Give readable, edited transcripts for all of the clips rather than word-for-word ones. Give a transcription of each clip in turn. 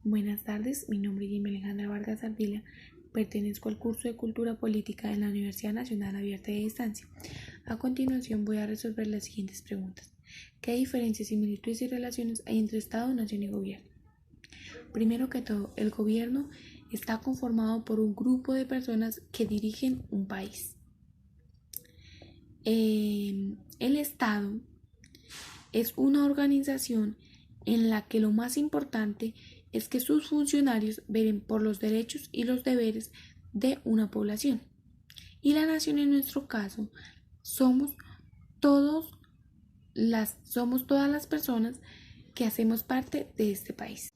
Buenas tardes, mi nombre es Jimmy Alejandra Vargas Ardila, pertenezco al curso de Cultura Política en la Universidad Nacional Abierta de Distancia. A continuación voy a resolver las siguientes preguntas. ¿Qué diferencias, similitudes y relaciones hay entre Estado, Nación y Gobierno? Primero que todo, el gobierno está conformado por un grupo de personas que dirigen un país. El Estado es una organización en la que lo más importante es que sus funcionarios velen por los derechos y los deberes de una población. Y la nación, en nuestro caso, somos todas las personas que hacemos parte de este país.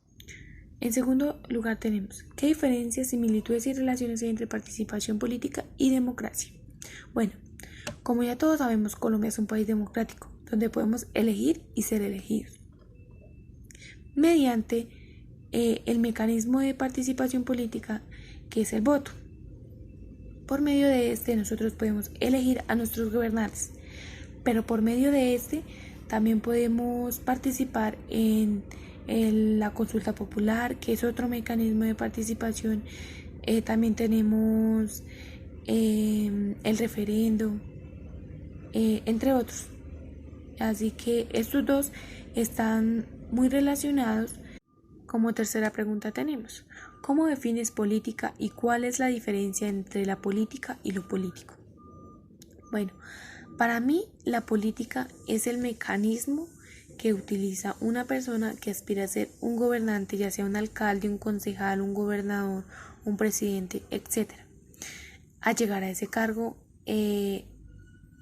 En segundo lugar tenemos, ¿qué diferencias, similitudes y relaciones hay entre participación política y democracia? Bueno, como ya todos sabemos, Colombia es un país democrático, donde podemos elegir y ser elegidos. Mediante el mecanismo de participación política, que es el voto. Por medio de este nosotros podemos elegir a nuestros gobernantes, pero por medio de este también podemos participar en la consulta popular, que es otro mecanismo de participación. También tenemos el referendo, entre otros. Así que estos dos están muy relacionados. Como tercera pregunta tenemos, ¿cómo defines política y cuál es la diferencia entre la política y lo político? Bueno, para mí la política es el mecanismo que utiliza una persona que aspira a ser un gobernante, ya sea un alcalde, un concejal, un gobernador, un presidente, etc. A llegar a ese cargo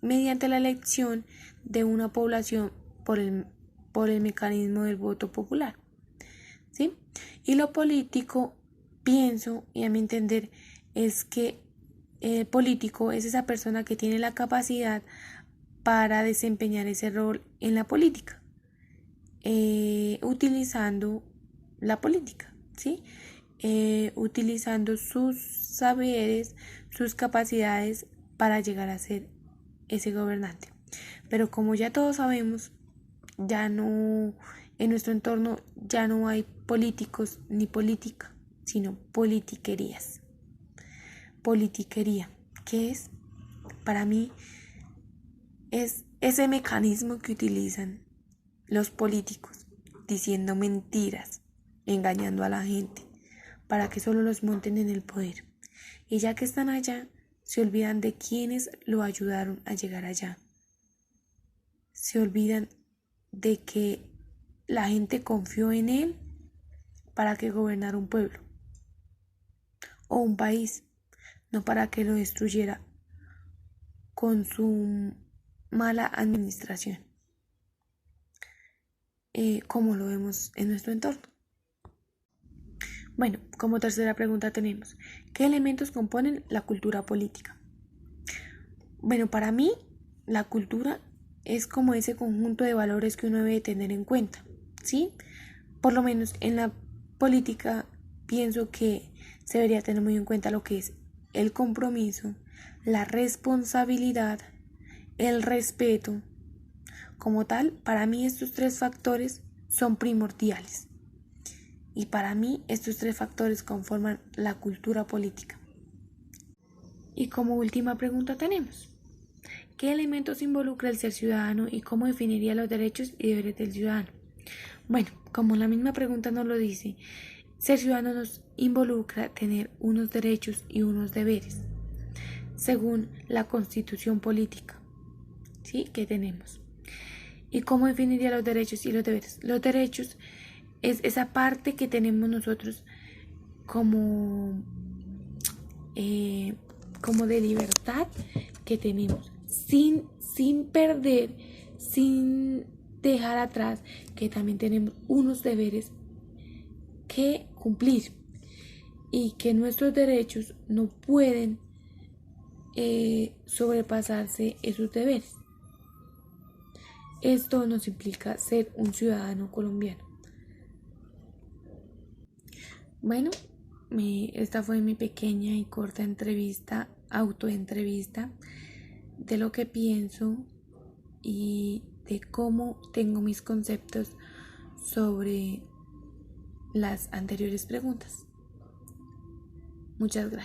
mediante la elección de una población por el mecanismo del voto popular. ¿Sí? Y lo político, pienso y a mi entender, es que el político es esa persona que tiene la capacidad para desempeñar ese rol en la política, utilizando la política, ¿sí? Utilizando sus saberes, sus capacidades para llegar a ser ese gobernante. Pero como ya todos sabemos, ya no, en nuestro entorno ya no hay políticos ni política, sino politiquerías. Politiquería, ¿qué es? Para mí es ese mecanismo que utilizan los políticos diciendo mentiras, engañando a la gente, para que solo los monten en el poder. Y ya que están allá, se olvidan de quienes lo ayudaron a llegar allá. Se olvidan de que la gente confió en él para que gobernara un pueblo o un país, no para que lo destruyera con su mala administración, como lo vemos en nuestro entorno. Bueno, como tercera pregunta tenemos, ¿qué elementos componen la cultura política? Bueno, para mí la cultura es como ese conjunto de valores que uno debe tener en cuenta, ¿sí? Por lo menos en la política pienso que se debería tener muy en cuenta lo que es el compromiso, la responsabilidad, el respeto. Como tal, para mí estos tres factores son primordiales. Y para mí estos tres factores conforman la cultura política. Y como última pregunta tenemos, ¿qué elementos involucra el ser ciudadano y cómo definiría los derechos y deberes del ciudadano? Bueno, como la misma pregunta nos lo dice, ser ciudadano nos involucra tener unos derechos y unos deberes, según la Constitución política, ¿sí?, que tenemos. ¿Y cómo definiría los derechos y los deberes? Los derechos es esa parte que tenemos nosotros como de libertad que tenemos, sin perder, sin dejar atrás que también tenemos unos deberes que cumplir y que nuestros derechos no pueden sobrepasarse esos deberes. Esto nos implica ser un ciudadano colombiano. Bueno, esta fue mi pequeña y corta autoentrevista de lo que pienso y de cómo tengo mis conceptos sobre las anteriores preguntas. Muchas gracias.